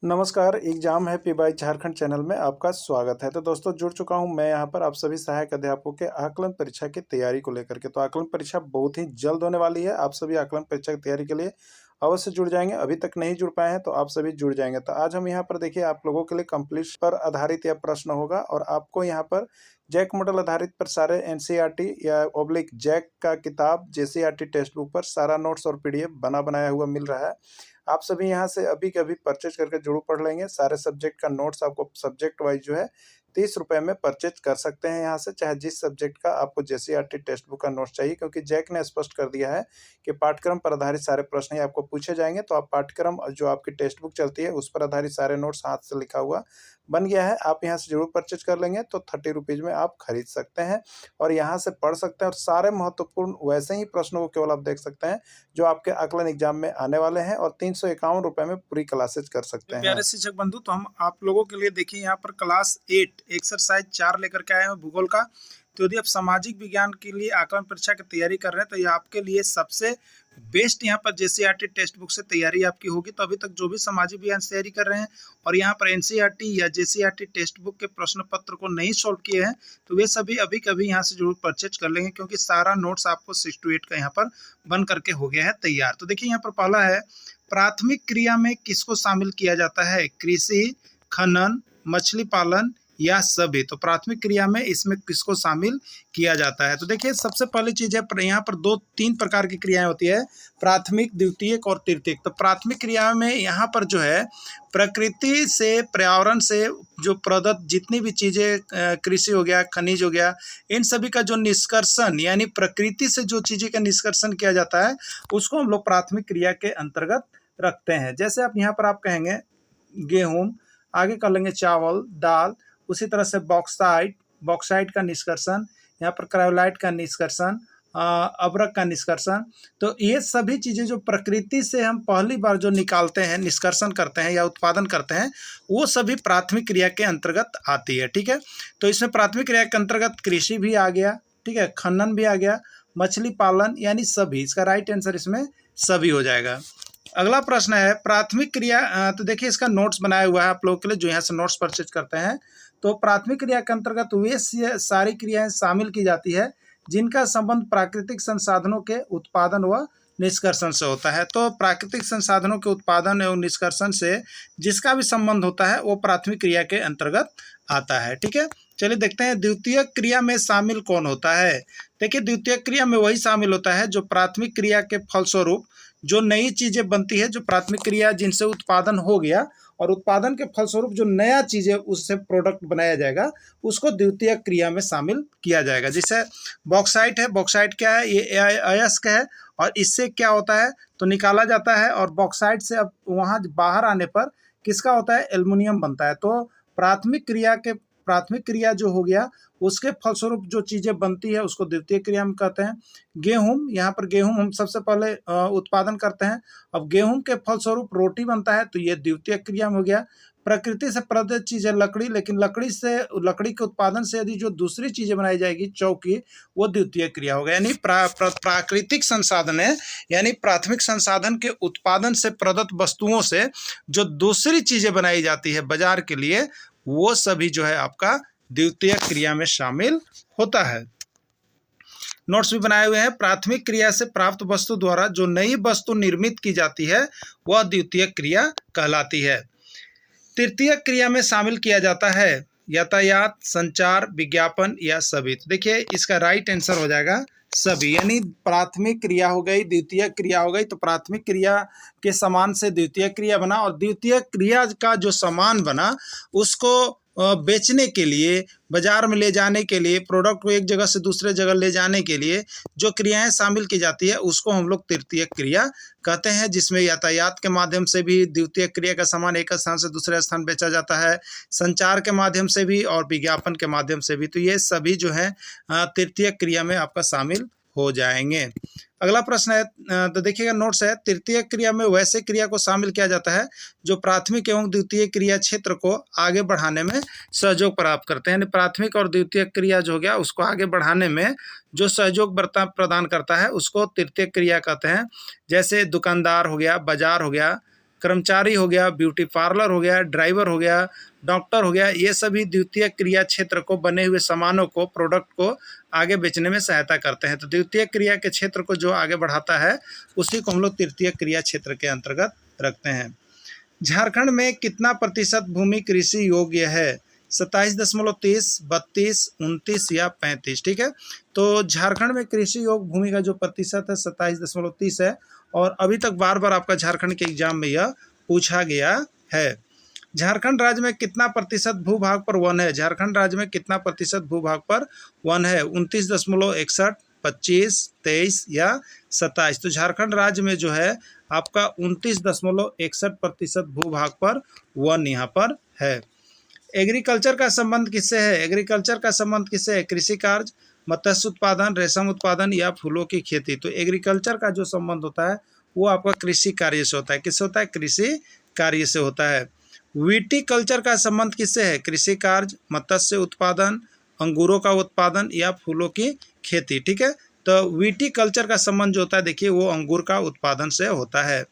नमस्कार, एग्जाम है P by Jharkhand channel में आपका स्वागत है। तो दोस्तों जुड़ चुका हूं मैं यहां पर आप सभी सहायक अध्यापकों के आकलन परीक्षा की तैयारी को लेकर के। तो आकलन परीक्षा बहुत ही जल्द होने वाली है। आप सभी आकलन परीक्षा की तैयारी के लिए अवश्य जुड़ जाएंगे। अभी तक नहीं जुड़ पाए हैं तो आप सभी जुड़ जाएंगे। तो आज हम यहाँ पर देखिए आप लोगों के लिए कंप्लीट पर आधारित यह प्रश्न होगा और आपको यहाँ पर जैक मॉडल आधारित पर सारे एनसीईआरटी या ओब्लिक जैक का किताब जेसीईआरटी टेक्स्ट बुक पर सारा नोट्स और पीडीएफ बना बनाया हुआ मिल रहा है। आप सभी यहाँ से अभी के अभी परचेज करके जरूर पढ़ लेंगे। सारे सब्जेक्ट का नोट्स आपको सब्जेक्ट वाइज जो है 30 रुपये में परचेज कर सकते हैं यहाँ से, चाहे जिस सब्जेक्ट का आपको जेसीईआरटी टेक्स्ट बुक का नोट्स चाहिए, क्योंकि जैक ने स्पष्ट कर दिया है कि पाठ्यक्रम पर आधारित सारे प्रश्न ही आपको पूछे जाएंगे। तो आप पाठ्यक्रम जो आपकी टेक्स्ट बुक चलती है उस पर आधारित सारे नोट्स हाथ से लिखा हुआ बन गया है। आप यहाँ से जरूर परचेज कर लेंगे तो 30 रुपीज़ में आप खरीद सकते हैं और यहाँ से पढ़ सकते हैं। और सारे महत्वपूर्ण वैसे ही प्रश्नों को केवल आप देख सकते हैं जो आपके आकलन एग्जाम में आने वाले हैं और 351 रुपये में पूरी क्लासेज कर सकते हैं। प्यारे शिक्षक बंधु, तो हम आप लोगों के लिए देखिए यहाँ पर क्लास 8 एक्सरसाइज 4 लेकर के आए हैं भूगोल का। तो यदि आप सामाजिक विज्ञान के लिए आकलन परीक्षा की तैयारी कर रहे हैं तो ये आपके लिए सबसे बेस्ट यहाँ पर जेसीईआरटी टेक्स्ट बुक से तैयारी आपकी होगी। तो अभी तक जो भी सामाजिक विज्ञान से तैयारी कर रहे हैं और यहाँ पर एनसीईआरटी या जेसीईआरटी टेक्स्ट बुक के प्रश्न पत्र को नहीं सॉल्व किए हैं तो वे सभी अभी कभी यहाँ से जरूर परचेज कर लेंगे, क्योंकि सारा नोट्स आपको 6 to 8 का यहाँ पर बन करके हो गया है तैयार। तो देखिए यहाँ पर पहला है, प्राथमिक क्रिया में किसको शामिल किया जाता है? कृषि, खनन, मछली पालन या सभी। तो प्राथमिक क्रिया में इसमें किसको शामिल किया जाता है? तो देखिए सबसे पहली चीज है, यहाँ पर 2-3 प्रकार की क्रियाएं होती है, प्राथमिक, द्वितीयक और तृतीयक। तो प्राथमिक क्रिया में यहाँ पर जो है प्रकृति से, पर्यावरण से जो प्रदत्त जितनी भी चीजें, कृषि हो गया, खनिज हो गया, इन सभी का जो निष्कर्षण यानी प्रकृति से जो चीजें का निष्कर्षण किया जाता है उसको हम लोग प्राथमिक क्रिया के अंतर्गत रखते हैं। जैसे आप यहाँ पर आप कहेंगे गेहूं, आगे कर लेंगे चावल, दाल, उसी तरह से बॉक्साइट का निष्कर्षण, यहाँ पर क्रायोलाइट का निष्कर्षण, अभ्रक का निष्कर्षण। तो ये सभी चीज़ें जो प्रकृति से हम पहली बार जो निकालते हैं, निष्कर्षण करते हैं या उत्पादन करते हैं, वो सभी प्राथमिक क्रिया के अंतर्गत आती है। ठीक है, तो इसमें प्राथमिक क्रिया के अंतर्गत कृषि भी आ गया, ठीक है, खनन भी आ गया, मछली पालन यानी सभी। इसका राइट आंसर इसमें सभी हो जाएगा। अगला प्रश्न है, प्राथमिक क्रिया, तो देखिए इसका नोट्स बनाया हुआ है आप लोगों के लिए जो यहाँ से नोट्स परचेज करते हैं। तो प्राथमिक क्रिया के अंतर्गत वे सारी क्रियाएं शामिल की जाती है जिनका संबंध प्राकृतिक संसाधनों के उत्पादन व निष्कर्षण से होता है। तो प्राकृतिक संसाधनों के उत्पादन एवं निष्कर्षण से जिसका भी संबंध होता है वो प्राथमिक क्रिया के अंतर्गत आता है। ठीक है, चलिए देखते हैं द्वितीयक क्रिया में शामिल कौन होता है। देखिए द्वितीयक क्रिया में वही शामिल होता है जो प्राथमिक क्रिया के फलस्वरूप जो नई चीजें बनती है, जो प्राथमिक क्रिया जिनसे उत्पादन हो गया और उत्पादन के फलस्वरूप जो नया चीजें उससे प्रोडक्ट बनाया जाएगा उसको द्वितीयक क्रिया में शामिल किया जाएगा। जैसे बॉक्साइट है, बॉक्साइट क्या है? ये अयस्क है और इससे क्या होता है तो निकाला जाता है और बॉक्साइट से अब वहाँ बाहर आने पर किसका होता है? एल्युमिनियम बनता है। तो प्राथमिक क्रिया जो हो गया उसके फलस्वरूप जो चीजें बनती है उसको द्वितीय क्रिया में कहते हैं। गेहूं, यहाँ पर गेहूं हम सबसे पहले उत्पादन करते हैं, अब गेहूं के फलस्वरूप रोटी बनता है तो ये द्वितीय क्रिया में हो गया। प्रकृति से प्रदत्त चीज है लकड़ी, लेकिन लकड़ी के उत्पादन से यदि जो दूसरी चीजें बनाई जाएगी, चौकी, वो द्वितीय क्रिया होगा। यानी प्राकृतिक संसाधन है, यानी प्राथमिक संसाधन के उत्पादन से प्रदत्त वस्तुओं से जो दूसरी चीजें बनाई जाती है बाजार के लिए, वो सभी जो है आपका द्वितीय क्रिया में शामिल होता है। नोट्स भी बनाए हुए हैं। प्राथमिक क्रिया से प्राप्त वस्तु द्वारा जो नई वस्तु निर्मित की जाती है वह द्वितीय क्रिया कहलाती है। तृतीय क्रिया में शामिल किया जाता है यातायात, संचार, विज्ञापन या सभी। तो देखिए इसका राइट आंसर हो जाएगा सभी। यानी प्राथमिक क्रिया हो गई, द्वितीय क्रिया हो गई, तो प्राथमिक क्रिया के समान से द्वितीय क्रिया बना और द्वितीय क्रिया का जो सामान बना उसको बेचने के लिए, बाजार में ले जाने के लिए, प्रोडक्ट को एक जगह से दूसरे जगह ले जाने के लिए जो क्रियाएं शामिल की जाती है उसको हम लोग तृतीय क्रिया कहते हैं, जिसमें यातायात के माध्यम से भी द्वितीय क्रिया का सामान एक स्थान से दूसरे स्थान बेचा जाता है, संचार के माध्यम से भी और विज्ञापन के माध्यम से भी। तो ये सभी जो है तृतीय क्रिया में आपका शामिल हो जाएंगे। अगला प्रश्न है, तो देखिएगा नोट्स है, तृतीय क्रिया में वैसे क्रिया को शामिल किया जाता है जो प्राथमिक एवं द्वितीय क्रिया क्षेत्र को आगे बढ़ाने में सहयोग प्राप्त करते हैं। यानी प्राथमिक और द्वितीय क्रिया जो हो गया उसको आगे बढ़ाने में जो सहयोग प्रदान करता है उसको तृतीय क्रिया कहते हैं। जैसे दुकानदार हो गया, बाजार हो गया, कर्मचारी हो गया, ब्यूटी पार्लर हो गया, ड्राइवर हो गया, डॉक्टर हो गया, ये सभी द्वितीय क्रिया क्षेत्र को बने हुए सामानों को, प्रोडक्ट को आगे बेचने में सहायता करते हैं। तो द्वितीय क्रिया के क्षेत्र को जो आगे बढ़ाता है उसी को हम लोग तृतीय क्रिया क्षेत्र के अंतर्गत रखते हैं। झारखंड में कितना प्रतिशत भूमि कृषि योग्य है? 27.30, 32, 29 या 35। ठीक है, तो झारखंड में कृषि योग्य भूमि का जो प्रतिशत है 27.30 है और अभी तक बार बार आपका झारखंड के एग्जाम में यह पूछा गया है। झारखंड राज्य में कितना प्रतिशत भूभाग पर वन है? झारखंड राज्य में कितना प्रतिशत भूभाग पर वन है? 29.61, 25, 23 या 27। तो झारखंड राज्य में जो है आपका 29.61% भूभाग पर वन यहाँ पर है। एग्रीकल्चर का संबंध किससे है? एग्रीकल्चर का संबंध किससे है? कृषि कार्य, मत्स्य उत्पादन, रेशम उत्पादन या फूलों की खेती। तो एग्रीकल्चर का जो संबंध होता है वो आपका कृषि कार्य से होता है। किससे होता है? कृषि कार्य से होता है। विटीकल्चर का संबंध किससे है? कृषि कार्य, मत्स्य उत्पादन, अंगूरों का उत्पादन या फूलों की खेती। ठीक है, तो विटीकल्चर का संबंध जो होता है देखिए वो अंगूर का उत्पादन से होता है।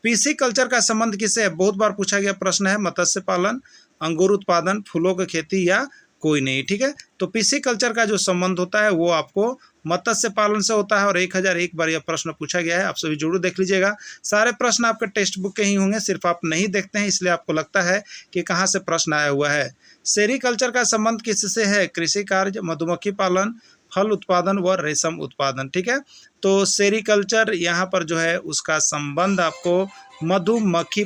पीसी कल्चर का संबंध किससे है? बहुत बार पूछा गया प्रश्न है। मत्स्य पालन, अंगूर उत्पादन, फूलों की खेती या कोई नहीं। ठीक है, तो पीसी कल्चर का जो संबंध होता है वो आपको मत्स्य पालन से होता है और 1001 बार यह प्रश्न पूछा गया है। आप सभी जरूर देख लीजिएगा। सारे प्रश्न आपके टेक्स्ट बुक के ही होंगे, सिर्फ आप नहीं देखते हैं इसलिए आपको लगता है कि कहाँ से प्रश्न आया हुआ है। सेरीकल्चर का संबंध किससे है? कृषि कार्य, मधुमक्खी पालन, फल उत्पादन व रेशम उत्पादन। ठीक है, तो सेरीकल्चर यहाँ पर जो है उसका संबंध आपको मधुमक्खी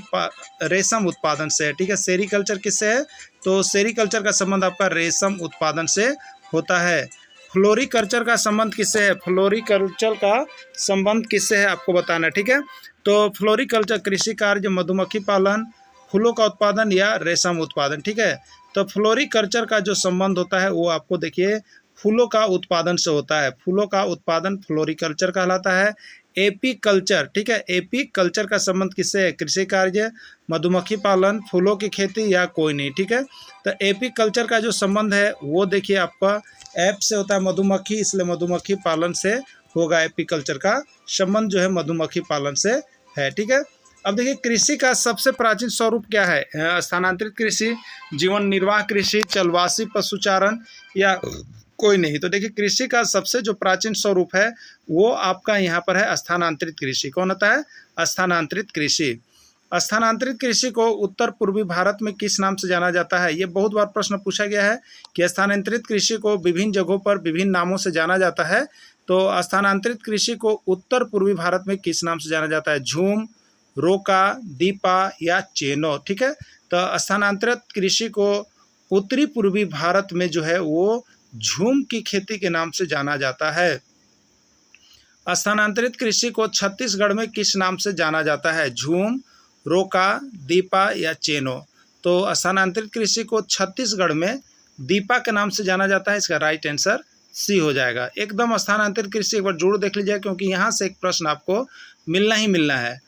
रेशम उत्पादन से है। ठीक है, सेरीकल्चर किससे है? तो सेरीकल्चर का संबंध आपका रेशम उत्पादन से होता है। फ्लोरिकल्चर का संबंध किससे है? फ्लोरिकल्चर का संबंध किससे है आपको बताना है। ठीक है, तो फ्लोरिकल्चर कृषि कार्य, मधुमक्खी पालन, फूलों का उत्पादन या रेशम उत्पादन। ठीक है, तो फ्लोरिकल्चर का जो संबंध होता है वो आपको देखिए फूलों का उत्पादन से होता है। फूलों का उत्पादन फ्लोरिकल्चर कहलाता है। एपी कल्चर, ठीक है, एपी कल्चर का संबंध किससे है? कृषि कार्य, मधुमक्खी पालन, फूलों की खेती या कोई नहीं। ठीक है, तो एपी कल्चर का जो संबंध है वो देखिए आपका ऐप से होता है मधुमक्खी, इसलिए मधुमक्खी पालन से होगा। एपी कल्चर का संबंध जो है मधुमक्खी पालन से है। ठीक है, अब देखिए कृषि का सबसे प्राचीन स्वरूप क्या है? स्थानांतरित कृषि, जीवन निर्वाह कृषि, चलवासी पशुचारण या कोई नहीं। तो देखिए कृषि का सबसे जो प्राचीन स्वरूप है वो आपका यहाँ पर है स्थानांतरित कृषि। कौन होता है? स्थानांतरित कृषि। स्थानांतरित कृषि को उत्तर पूर्वी भारत में किस नाम से जाना जाता है? ये बहुत बार प्रश्न पूछा गया है कि स्थानांतरित कृषि को विभिन्न जगहों पर विभिन्न नामों से जाना जाता है। तो स्थानांतरित कृषि को उत्तर पूर्वी भारत में किस नाम से जाना जाता है? झूम, रोका, दीपा या चेनो। ठीक है, तो स्थानांतरित कृषि को उत्तरी पूर्वी भारत में जो है वो झूम की खेती के नाम से जाना जाता है। स्थानांतरित कृषि को छत्तीसगढ़ में किस नाम से जाना जाता है? झूम, रोका, दीपा या चेनो। तो स्थानांतरित कृषि को छत्तीसगढ़ में दीपा के नाम से जाना जाता है। इसका राइट आंसर सी हो जाएगा। एकदम स्थानांतरित कृषि एक बार जरूर देख लीजिए क्योंकि यहाँ से एक प्रश्न आपको मिलना ही मिलना है।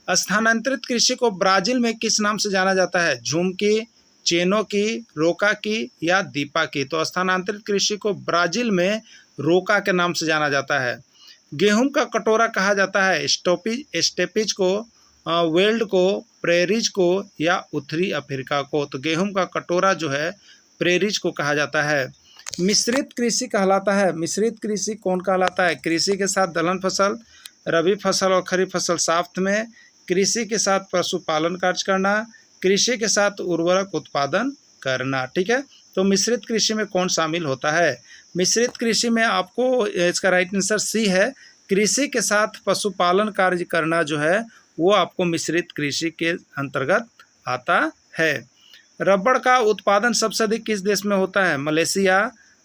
स्थानांतरित कृषि को ब्राजील में किस नाम से जाना जाता है? झूम की, चेनो की, रोका की या दीपा की। तो स्थानांतरित कृषि को ब्राजील में रोका के नाम से जाना जाता है। गेहूं का कटोरा कहा जाता है स्टेपिज को, वेल्ड को, प्रेरिज को या उत्तरी अफ्रीका को। तो गेहूं का कटोरा जो है प्रेरिज को कहा जाता है। मिश्रित कृषि कहलाता है। मिश्रित कृषि कौन कहलाता है? कृषि के साथ दलहन फसल, रबी फसल और खरीफ फसल साथ में, कृषि के साथ पशुपालन कार्य करना, कृषि के साथ उर्वरक उत्पादन करना। ठीक है, तो मिश्रित कृषि में कौन शामिल होता है? मिश्रित कृषि में आपको इसका राइट आंसर सी है। कृषि के साथ पशुपालन कार्य करना जो है वो आपको मिश्रित कृषि के अंतर्गत आता है। रबड़ का उत्पादन सबसे अधिक किस देश में होता है? मलेशिया,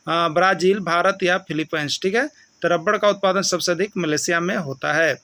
ब्राज़ील, भारत या फिलीपींस। ठीक है, तो रबड़ का उत्पादन सबसे अधिक मलेशिया में होता है।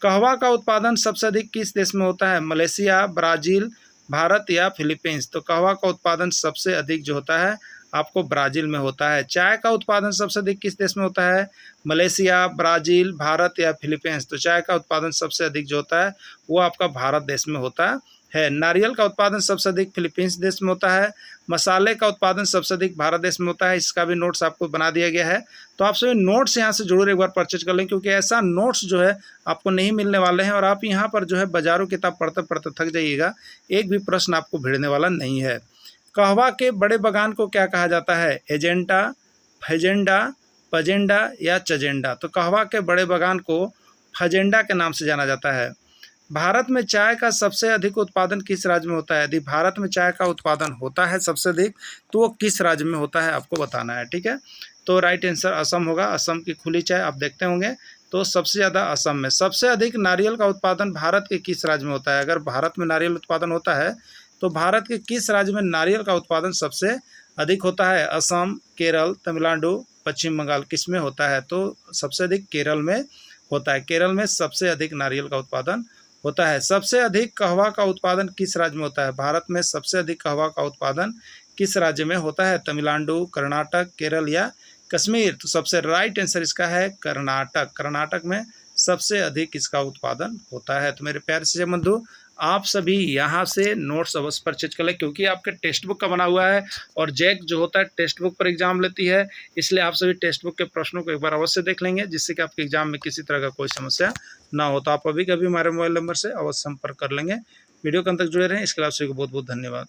कहवा का उत्पादन सबसे अधिक किस देश में होता है? मलेशिया, ब्राज़ील, भारत या फिलीपींस। तो कहवा का उत्पादन सबसे अधिक जो होता है आपको ब्राज़ील में होता है। चाय का उत्पादन सबसे अधिक किस देश में होता है? मलेशिया, ब्राज़ील, भारत या फिलीपींस। तो चाय का उत्पादन सबसे अधिक जो होता है वो आपका भारत देश में होता है। नारियल का उत्पादन सबसे अधिक फिलीपींस देश में होता है। मसाले का उत्पादन सबसे अधिक भारत देश में होता है। इसका भी नोट्स आपको बना दिया गया है। तो आप सभी नोट्स यहाँ से जरूर एक बार परचेज कर लें, क्योंकि ऐसा नोट्स जो है आपको नहीं मिलने वाले हैं और आप यहाँ पर जो है बाजारों किताब पढ़ते पढ़ते थक जाइएगा, एक भी प्रश्न आपको भिड़ने वाला नहीं है। कहवा के बड़े बागान को क्या कहा जाता है? एजेंडा, फजेंडा, पजेंडा या चजेंडा? तो कहवा के बड़े बागान को फजेंडा के नाम से जाना जाता है। भारत में चाय का सबसे अधिक उत्पादन किस राज्य में होता है? यदि भारत में चाय का उत्पादन होता है सबसे अधिक, तो वो किस राज्य में होता है आपको बताना है, ठीक है। तो राइट आंसर असम होगा। असम की खुली चाय आप देखते होंगे, तो सबसे ज़्यादा असम में। सबसे अधिक नारियल का उत्पादन भारत के किस राज्य में होता है? अगर भारत में नारियल उत्पादन होता है तो भारत के किस राज्य में नारियल का उत्पादन सबसे अधिक होता है? असम, केरल, तमिलनाडु, पश्चिम बंगाल, किस में होता है? तो सबसे अधिक केरल में होता है। केरल में सबसे अधिक नारियल का उत्पादन होता है। सबसे अधिक कहवा का उत्पादन किस राज्य में होता है? भारत में सबसे अधिक कहवा का उत्पादन किस राज्य में होता है? तमिलनाडु, कर्नाटक, केरल या कश्मीर? तो सबसे राइट आंसर इसका है कर्नाटक। कर्नाटक में सबसे अधिक इसका उत्पादन होता है। तो मेरे प्यारे से बंधु, आप सभी यहाँ से नोट्स अवश्य परचेज कर लें, क्योंकि आपके टेक्स्ट बुक का बना हुआ है और जैक जो होता है टेक्स्ट बुक पर एग्जाम लेती है, इसलिए आप सभी टेक्स्ट बुक के प्रश्नों को एक बार अवश्य देख लेंगे, जिससे कि आपके एग्जाम में किसी तरह का कोई समस्या ना हो। तो आप अभी कभी हमारे मोबाइल नंबर से अवश्य संपर्क कर लेंगे। वीडियो के अंत तक जुड़े रहें, इसके लिए आप सभी को बहुत बहुत धन्यवाद।